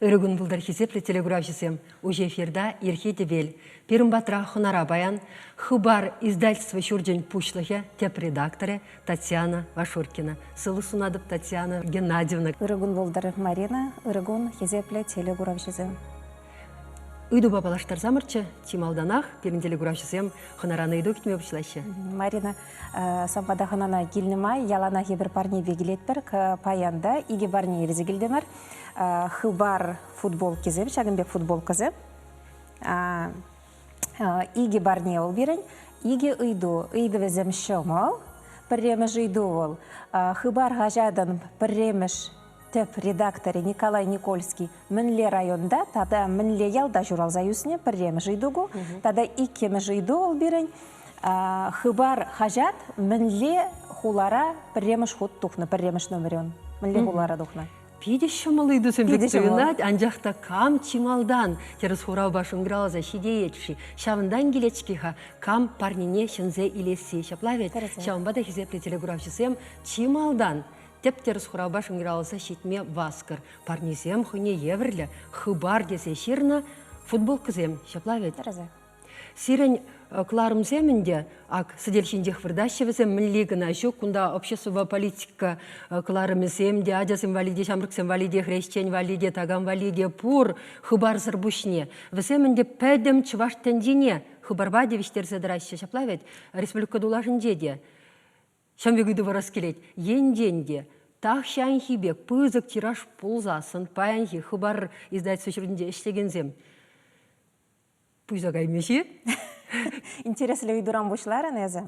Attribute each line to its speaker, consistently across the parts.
Speaker 1: Өрігін бұлдар хизеплі телеграфисем уже эфирда ерхе дебел. Пирым батра хонара баян, хыбар издательства Шурджень Пушлахе, теп редакторы Татьяна Вашуркина. Сылы сунадып Татьяна Геннадьевна.
Speaker 2: Өрігін бұлдар Марина, өрігін хизеплі телеграфисем.
Speaker 1: Үйді бабалаштар замырчы, Тималданах, пирін телеграфисем хонараны үйді кетме бұшлашы.
Speaker 2: Марина, самбада хонана гилнемай, ялана хебір парни вегилетпір, паянда, иге барни ерізі гилдемір. Хыбар футбол кезем, шагынбек футбол кезем. Иге барни ол берін, иге үйді везем шомал, пірреміш үйді ол. Хыбар ғажадан пірреміш теп редакторы Николай Никольский мінле районда, тада мінле ялда журал заюсіне пірреміш үйдігі, тада иккеміш үйді ол берін. Хыбар ғажат мінле хулара пірреміш худ тұқны, пірреміш номерен, мінле хулара тұқны.
Speaker 1: Пиде шамалыйды сөмбектігінат, анжақта кам чималдан, терес хурау башын гралаза шидеетші, шавындан келечкіға кам парнине шынзе илесі. Шаплавет, шавынбада хизеплі телеграфшысем чималдан, теп терес хурау башын гралаза шитме васкар. Парнизем хуне еврлі, хыбар десе ширна, футбол кызем. Шаплавет. Сирен кларым земінде, ак сыдельшіндех вырдащевізем мінлігіна жүк, кунда общество политика кларым земде, адяс инвалиде, шамрыкс инвалиде, хрещен инвалиде, тагам инвалиде, пур, хыбар зырбушне. Віземінде пәдім чываш тәндине, хыбарба девіштер зәдіраща, шаплавет, республика дулашын деде. Шамбегуды варас келет, енденде. Тақ шан хибек, пызык тираж пулзасын, паянхи, хыбар издательство жүрінде іштегензем. Пույзагай меші?
Speaker 2: Интереслі үйдуран бұшларын әзі.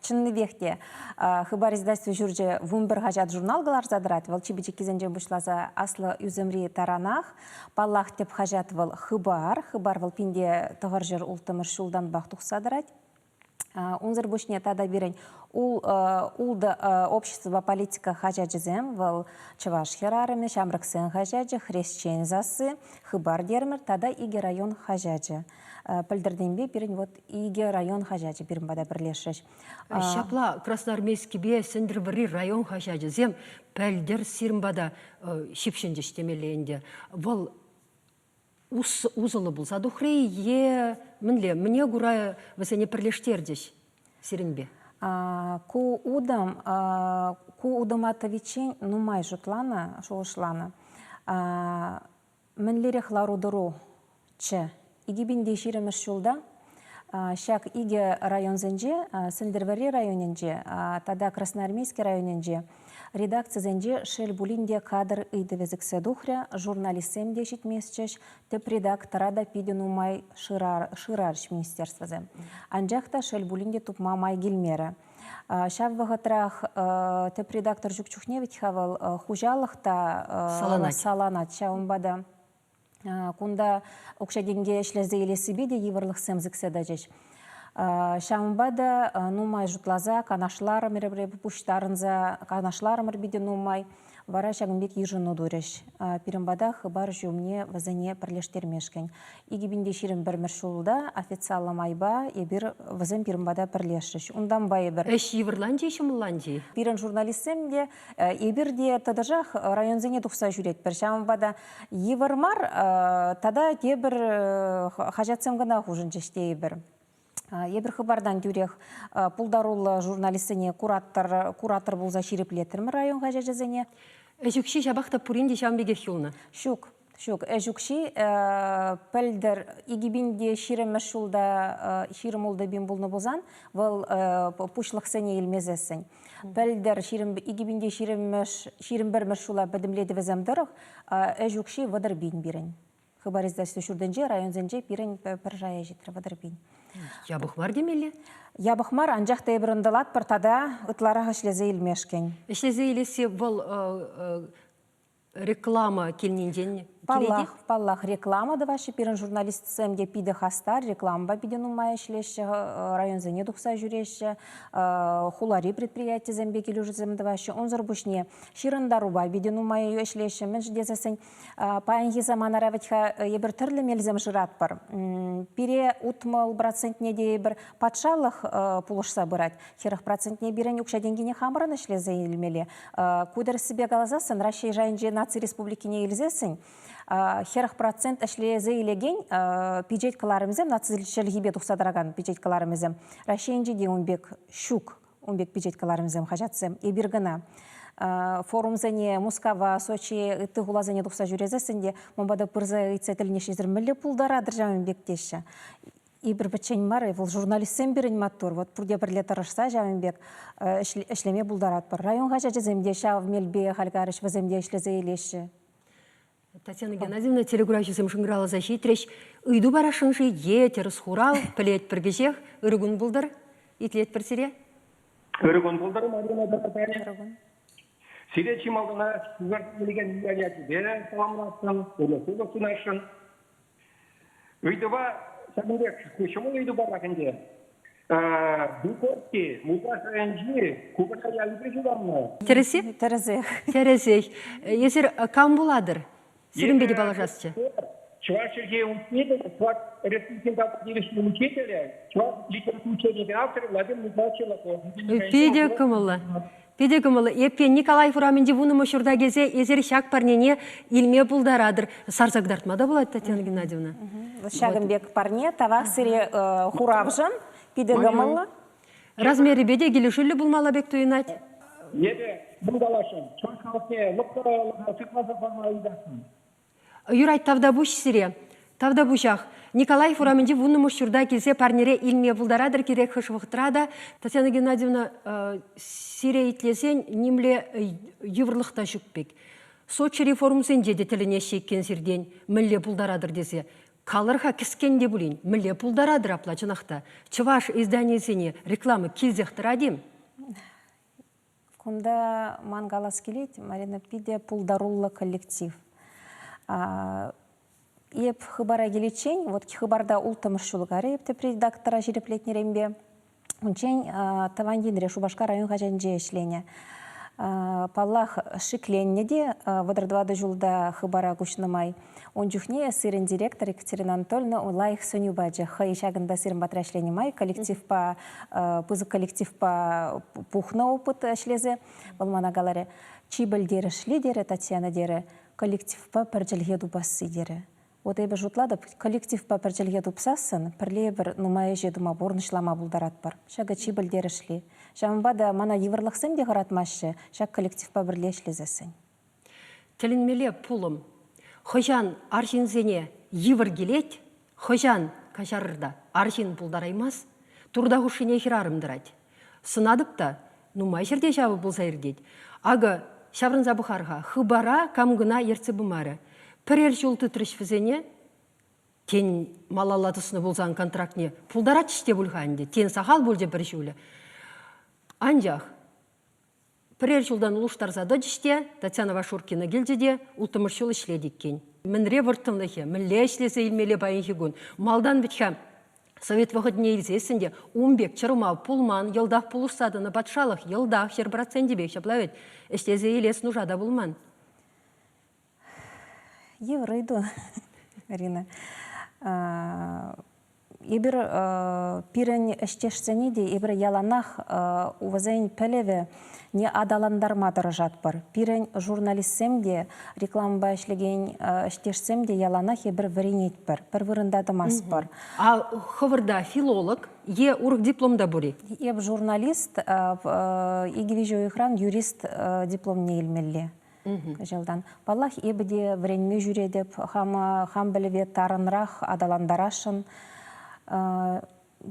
Speaker 2: Чынны векте хыбар издательство жүрже вумбір ғажат журналғалар задырат. Вал чибичі кезенжен бұшлаза аслы үзімри таранақ. Паллах теп ғажат вал хыбар. Хыбар вал пинде тұғыр жыр ұлтымыр шулдан бақтық садырат. Унзыр бұшне тада берен улды общество политика хажаджызем, вал чываш херарымы, шамрыксын хажаджы, хрещен засы, хыбар дермір, тада иге район хажаджы. Пілдірденбе берен вот иге район хажаджы берін бада бірлешіш.
Speaker 1: Шапла Красноармейский бе сендір бірі район хажаджызем, пәлдер сирін бада шипшенде штемелейінде. Вал узылы болса, дұхрей мінле, мне ғұрай візіне пірлештердеш, сирінбе?
Speaker 2: Ку удам атавичен, нумай жұтлана, шоғышлана. Мінлері хларудыру чы. Игибінде жиреміш жолда, шак иге район зенже, Сендервери районенже, тада Красноармейский районенже, редакция зенже шел булинде кадр идевезіксе духря, журналистсем дешет месчеш, теп редактора да пиден умай шырарш министерствозе. Анжақта шел булинде тупма май гилмері. Шав вағытрах теп редактор жүкчухневит хавал хужалықта саланат шауынбада. Кунда оқшаденге шлезе елесі беде еврлық сәмзіксе дәжеш. Шамбада нумай жұтлаза, канашларым пұштарынза, канашларым беде нумай, вара шагынбек ежіну дөреш. Пирімбада хыбар жөмне вазане пірлештермешкен. Игибінде ширім бір міршулда, официалы майба, ебір вазан пирімбада пірлешіш. Ундан бай бір.
Speaker 1: Әш еврланди, шымыланди?
Speaker 2: Пирін журналистсемде, ебірде тадажақ районзене тұқса жүрет. Бір шамбада евірмар, тада ебір хажатсам ғана хужын жеште ебір. Ебір хыбардан дүрех пулдарулы журналистіне куратор болза ширеплетірмі район ғажажызыне?
Speaker 1: Әжікші жабақта пұринде шамбеге хюлны?
Speaker 2: Шук. Әжікші пәлдір игибінде ширеміш шулда ширем олда бен болны бозан, вал пұшлық сәне елмезесін. Пәлдір игибінде ширем бірміш шула бәдімледі віземдіріқ, әжікші вадар бен берін. Хыбар издательство Шурденже, район зенже пирен пір жая жетірі вадарбин.
Speaker 1: Ябықмар демелі?
Speaker 2: Ябықмар анжақта ебірінділат піртада ұтлараға шлезе елмешкен.
Speaker 1: Шлезе елесі бұл реклама келненден
Speaker 2: Паллах реклама да ваши пирен журналистсемде пиде хастар, реклама пиде нумай ишлеші, район зене дұқса жүреші, хулари предприятие зембе келу жүземді ваши, он зарбушне ширындаруба пиде нумай ишлеші, мен ждезесін паянхи заман араватха ебір түрлі мелзем жырат бар. Пире утмал процентне де ебір патшалық пулышса бұрат, херах процентне бірен юкша денгене хамырын ішлезе елмелі. Кудыр себе галазасын, Рашей жайынже наци республикіне елзесін, херах процент әшлезе елеген пиджеткаларымызым, нацизілшіл хибе тұқсадыраған пиджеткаларымызым. Рашейінже де онбек шук, онбек пиджеткаларымызым қажатсым, ебіргіна. Форумзане Мускава, Сочи, үтті ғулазане тұқса жүрезесінде, мұнбада пырза үйтсетілінешезір мүлі пулдара дыржамын бектеші. Ибір бітчен мары, бұл журналистсен бірін маттур, вот пұрде бірле тұрышса жамынбек ішлеме бұлдарат бар. Районға жәжеземде шав мелбе халгарыш віземде ішлезе елеші.
Speaker 1: Татьяна Геннадьевна, телегурачысым шыңғыралы защитреш, үйду барашыншы етер схурал, пілет піргізех, үрігін бұлдар, итлет бір сире?
Speaker 3: Үрігін бұлдар, Марина Дататария. Сире чималдына сүгіртілген үйәлияты бері саламласын, өлесі дұқсынашын. Үйдіва, сәбіндек, көшімі үйді баракінде. Дұқорки, мұлдаш әнжі, көпірша ялыбы жүдамны.
Speaker 1: Тересі? Тересі. Есер кам буладыр? Сирин беди балажасчы.
Speaker 3: Чувашерге учитель, чуваш республикалық делішінің учителі, чуваш литератур учебники авторы Владимир Михайлович.
Speaker 1: Педе кымылы. Еппен Николай Фураменде вуны мошурда кезе езер шак парнене илме бұлдарадыр. Сарзагдартмада болады, Татьяна Геннадьевна?
Speaker 2: Шагымбек парне, тавақ сире хуравжын, педе кымылы.
Speaker 1: Размері беде келешілі бұлмала бек түйінат?
Speaker 3: Ебе, бұлдалашын, чуашқалықне, лұққаралыға, сықмазы формалидасын.
Speaker 1: Юрайт тавдабуш сире. Тавдабушах. Николай Фураменде вуны мошурда кезе парнере илме бұлдарадыр керек хышвықтырада. Татьяна Геннадьевна сире итлесен немле еврлықта жүкпек. Сочи реформасын жеде тіліне шеккен сирден мүлле бұлдарадыр десе. Қалырға кіскенде бұлін, мүлле бұлдарадыр аплачынақта. Чываш изданиесіне рекламы кезектірадим.
Speaker 2: Кунда мангалас келет, Марина пиде пулдарулла коллектив. Еп хыбара келечень, вот хыбарда ултымышшулғары епті редактора жереплетнерембе. Унчень тавандинре Шубашка район хажанже ішлене. Паллах шикленнеде, вадырдвады жылда хыбара күшнымай. Он жүхне сырын директор Екатерина Анатольевна лайх сөню баджы. Хай шагында сырын батра ішленемай, пызы коллектив па пухна опыт ішлезе. Болмана галаре. Чибілдері шлидері, Татьяна дері, коллектив па пәрджілге дубасы дері. Вот ебі жұтладып, коллектив па пәрджілге дұпсасын, пірле бір нумайы жедума борнышлама бұлдарат бар. Шаға чибілдері шлі. Жамбада мана еврлықсым де ғаратмашы, шаг коллектив па бірле шлезесін.
Speaker 1: Тілінмеле пулым. Хожан аршинзене евр келет, хожан кашарырда аршин бұлдараймас, турда хушине хирарымдырать. Сынадып та, нумай жерде жабы бұлса ердет. Ага, шаврын забухарға, хыбара камгына ерці бұмары. Пірер жолты түрішфізене, тен малалатысыны болсан контрактне пулдарат іште бұлғанде, тен сахал бөлде бір жолы. Анжақ, пірер жолдан ұлыштарзады іште, Татьяна Вашуркина келдеде, ұлтымыр жол ішледіккен. Мінре вұрттымдығы, мінле ішлесе елмеле байын хигун. Малдан бітхі Совет вағыдне елзесінде, умбек, чырымау, пулман, елдақ пулышсадыны батшалық, елдақ 1% бек шаплавет, іштезе елес нужада бұлман.
Speaker 2: Еврейду, Марина. Ебір пирен іштешсене де, ебір яланақ увазайын пәлеве не адаландарма дырыжат бар. Пирен журналистсем де, рекламба ішлеген іштешсем де яланақ ебір варенет бар. Бір вырындадымас бар.
Speaker 1: А хывырда филолог, е урық дипломда бұри?
Speaker 2: Еб журналист, егевежу экран юрист диплом не елмелі. Жылдан. Баллах ебіде вренме жүредіп, хам біліве тарынрақ адаландарашын.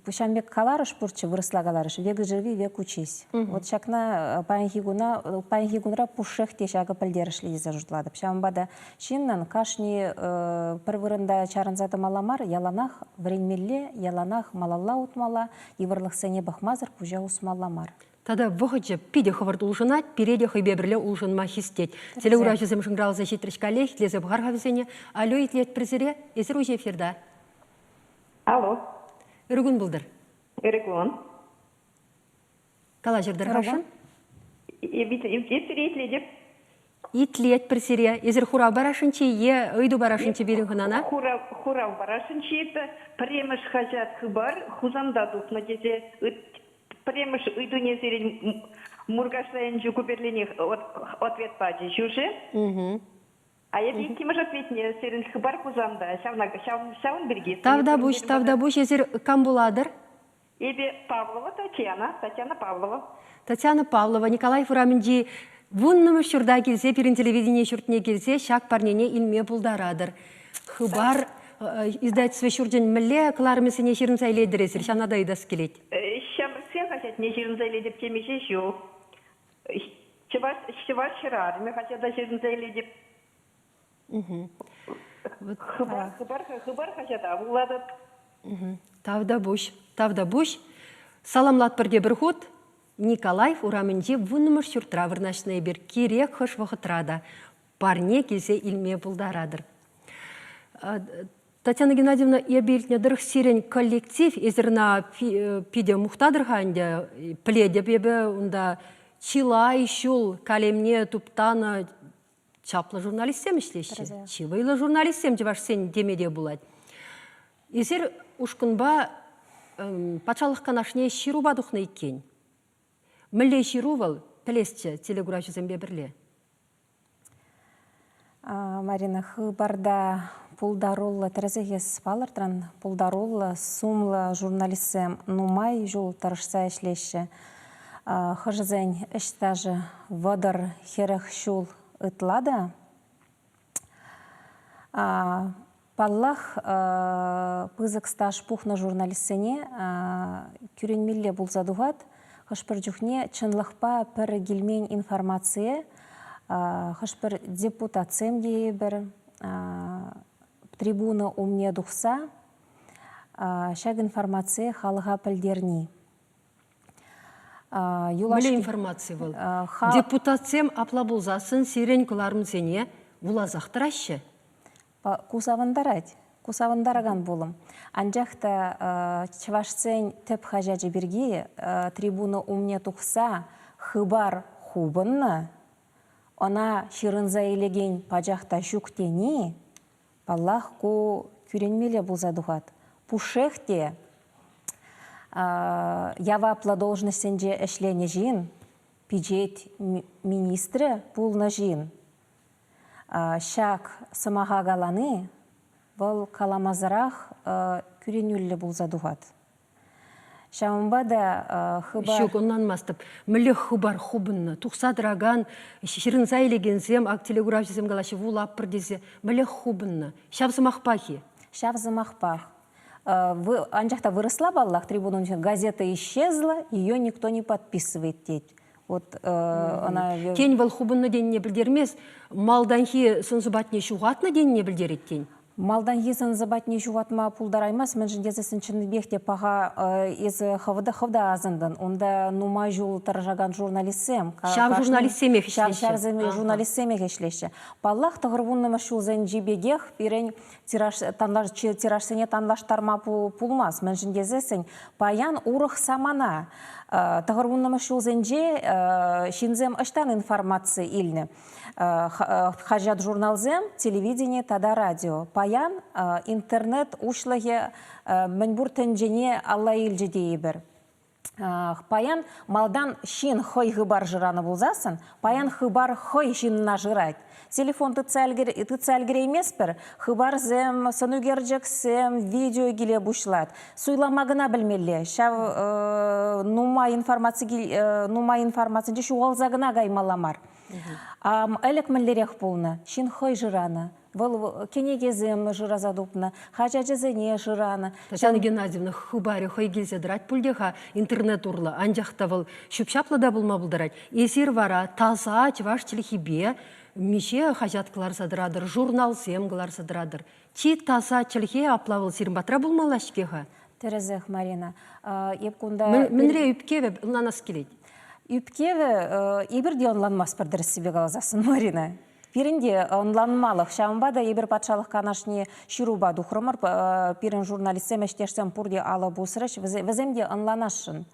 Speaker 2: Пушамбек каларыш пурчы вырыслагаларыш, век живи, век учись. Вот шакна пайхигунра пушех те шага пілдерішлі езі жұтладып. Шамбада шиннан кашни бір вырында чарынзады маламар, яланах вренмелле, яланах малалла утмала, еврлық сәне бақмазыр пужа усмаламар.
Speaker 1: Тада вғыджы пиде хывырды ұлжынат, переде хыбебірлі ұлжынма хистет. Телеура жүзім жыңғралза житрішкале, хитлезі бұғарға візене. Алло, итлет призере, езір уже эфирда.
Speaker 4: Алло.
Speaker 1: Үргін бұлдыр.
Speaker 4: Эрегон.
Speaker 1: Кала жердер қашын?
Speaker 4: Итледеп.
Speaker 1: Итлет призере, езір хура барашынчы, өйду барашынчы берін ғынана?
Speaker 4: Хура барашынчы еді, премыш хажат хыбар, хузамда дұқна дезе, премыш үйду незерін мургашлайын жу губерлене ответ баджи жужы. А я бейт кимыш ответне серін хыбар хузамда, шавын бірге.
Speaker 1: Тавда буш, езір кам буладыр?
Speaker 4: Ебе Павлова Татьяна Павлова.
Speaker 1: Татьяна Павлова, Николай Фураминджи, вуннымы шурда келсе, перін телевидение шуртне келсе, шак парнене илме бұлдарадыр. Хыбар издательство шурден мүлі, қыларымысыне шерін сайледіресір, шанада идас келет.
Speaker 4: Сен хотят не шерін сайледіп темеше шу. Шываш шырар, мы хотят да шерін сайледіп. Хыбар хотят, а владат.
Speaker 1: Тавда буш. Саламлат бірге бір ход. Николай Урамынде вунымыр шүртра вырнашны бір керек хош вақытрада. Парне келсе илме бұлдарадыр. Татьяна Геннадьевна, ебелтіне дұрық сирен коллектив, езірна пиде мұқтадырғанде, пледе бебе, онда чилай шул калемне туптана чаплы журналистем ішлеші. Чивайлы журналистем жеваш сен демеде болады. Езір ұшқынба пачалық канашне шируба дұқны екен. Мүлі ширувал пілесчі телеграфизм бебірле.
Speaker 2: Марина, хыбарда пулдарулла терезегес палыртран, пулдарулла сумла журналистсем нумай жул тарышса ішлеші. Хыжызен іштажы вадар херах шул ытлада. Паллах пызык стаж пухна журналистсене күренмелле бұлзадуғат, хышпыр жүхне чынлықпа пір гелмен информация, хышпыр депутатсем дей бір трибуна умне дұқса, шаг информация халыға пілдерні.
Speaker 1: Мүлі информация был. Депутатсем апла бұлзасын сирен кыларым сене бұлазақтыр ашы?
Speaker 2: Кусавандараган болым. Анжақта чывашсен тіп хажаджы бірге трибуна умне тұқса хыбар хубынны, она шырынза елеген пажақта жүктені, Паллах ку күренмеле бұлзадуғат. Пушехте явапла должностенде әшлене жин, бюджет министрі пулна жин. Шак сымаға галаны, бұл каламазарақ күренюлі бұлзадуғат. Шамбада хыбар...
Speaker 1: Шок оннан мастып, мүлі хыбар хубынны, тұқсадыраган, шырынса елегенсем, телеграфизм галашы вулап бірдесе, мүлі хубынны. Шавзымақпахи?
Speaker 2: Шавзымақпах. Анжақта выросла баллах, трибуна газета исчезла, ее никто не подписывает деть. Вот она...
Speaker 1: Тень был хубынны деніне білдермес, малданхи сынзыбатне шуғатны деніне білдерет тень.
Speaker 2: Малдан езін забатне жуатма пулдараймас, мен жіндезесін чыныбекте паға езі хавда азындын. Онда нума жул таржаган журналистсем.
Speaker 1: Шав журналистсемех
Speaker 2: ішлеші. Шав журналистсемех ішлеші. Паллах тағырвуннымы шулзен жибегех, бірен тиражсене танлаштарма пулмас. Мен жіндезесін паян урық самана. Тағырвуннымы шулзенже шинзем ыштан информация илні. Хажат журналзем, телевидение, тада радио. Паян интернет ушлаге мәнбур тәнжене алла илжі дейбір. Паян малдан шин хой хыбар жыраны болзасын, паян хыбар хой шинна жырайд. Телефон тыцалгер емес бір, хыбар зем, санугерджексем, видео келе бұшлад. Суйламағына білмелі, шав нума информация шуғалзағына гаймаламар. Әлік мүлдерек болны, шин хой жыраны. Бұл кенегезем жыразадупны, хачачызыне жыраны.
Speaker 1: Татьяна Геннадьевна, хыбаре хой келсе дырать пульдеха интернет урлы, анжақта бұл шүпшаплыда болма бұлдырать. Есер вара, таза, чываш телехибе, меше хачат қылар садырадыр, журнал сем қылар садырадыр. Чи таза телехе аплавыл сирмбатра болмалашкеха?
Speaker 2: Терезех, Марина.
Speaker 1: Мінре үпкеве ұлнанас келет.
Speaker 2: Үпкеві ебірде онланмас бір дұрыс себе қалазасын, Марина. Пиринде онланмалық шамбада ебір патшалық канашне шируба духрымыр, пирин журналистсем эштешсем пурде алы бұсырыш, віземде онланашын.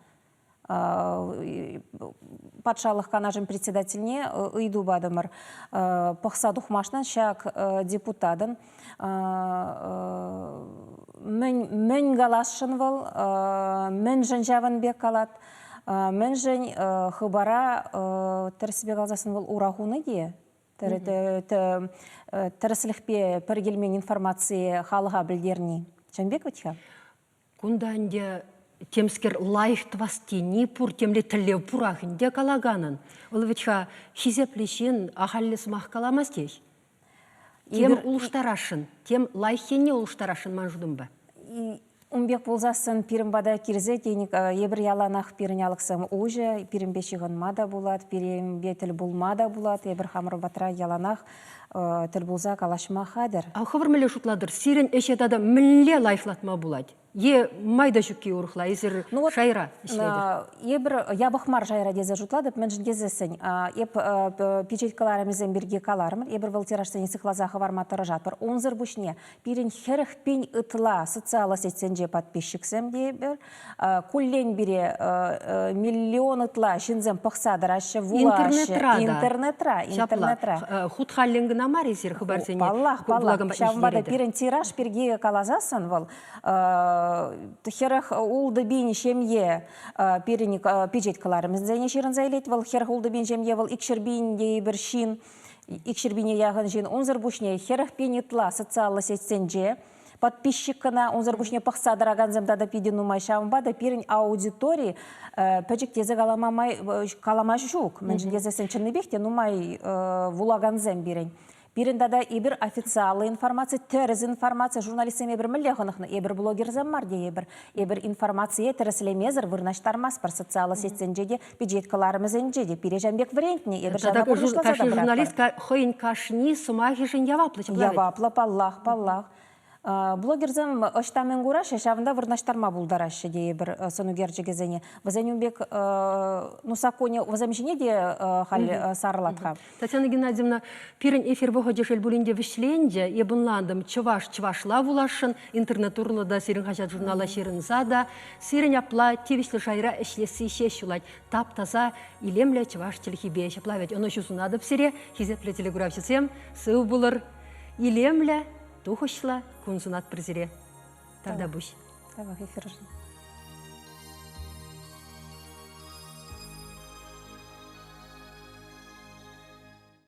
Speaker 2: Патшалық канажын председательне ұйду бадымыр. Пықса дұхмашнан шак депутадын мен галашын выл, мен жын жавын бек калат. Мен жын хыбара тірсібе қалзасын выл урахуны де. Тірісілікпе піргелмен информация халыға білдеріне. Жамбек өтіға?
Speaker 1: Кунданде темскер лайықтвастени пур темле тілі пурахынде калаганын. Ол өтіға хизеплешін ахаллес мақкаламастей. Тем улыштарашын, тем лайхене улыштарашын манжудым ба?
Speaker 2: Умбек болзасын пирімбада кирзе тенік ебір яланақ пирін алықсым уже, пирімбе шығын мада болады, пирімбе тіл бұлмада болады, ебір хамыр батыра яланақ тіл болза калашма хадыр.
Speaker 1: Ау хабар мүлі жұтладыр, сирен әшетада мүлі лайфлатма болады. Е майда жүкке ұрықла, езір шайра ішіледі.
Speaker 2: Ебір ябықмар жайра дезе жұтладып, мен жын кезесін. Еп печеткаларымызен бірге каларымыр, ебір вылтирашсын есіқлазақы варматыры жатыр. Онзыр бұшне, пирін херіх пен ұтыла социалы сетсенже подписчиксем дейбір. Күллен біре миллион ұтыла шынзен пықсадыр ашы, вулашы. Интернетра.
Speaker 1: Худхаллингін амар езір хыбар сене.
Speaker 2: Паллах. Шамбада пирін тираж бірге калазасын выл. Херах улды бейні шемье печеткаларымызды нешерін зайлет выл. Херах улды бейні шемье выл икшірбейінде бір шин, икшірбейіне яғын жин. Онзыр бұшне херах пенетла социалы сетсенже подписчикына, онзыр бұшне пақсадыраған замдада пиден умай шамбада пирін аудитории пәчіктезі калама жүк. Мен жіндезесен чынныбектен умай вулаган зем бірін. Пиріндада ебір официалы информация, теріз информация, журналистем ебір мүллеғынықны, ебір блогер заммарде ебір информация теріслемезір вырнаштармас бір социалы сетсенжеде, бюджеткаларымызенжеде, пирежамбек варентіне, ебір жана бұрышлазада
Speaker 1: бұрышлазада. Журналист хойын кашни сумахишын яваплы.
Speaker 2: Яваплы, паллах. Блогерзім ұштамен ғурашы, шавында вырнаштарма бұлдарашы дей бір сонугерджі кезене. Вазанюбек нусаконе вазамжіне де хал сарылатқа.
Speaker 1: Татьяна Геннадьевна, пирен эфир бұғы жешел бұлінде вішленде, ебінландым чываш-чывашла вулашын, интернет-урлы да сирен хажат журнала шерін зада, сирен апла тевішлі жайра ішлесі шешулать, тап-таза илемлі чываш телехибе шаплавет. Оны шусунады псире, хизеплі телеграфчысем, сыу бұлыр илемлі, тухышла, консунат призере. Тогда буш.
Speaker 2: Давай, эфир.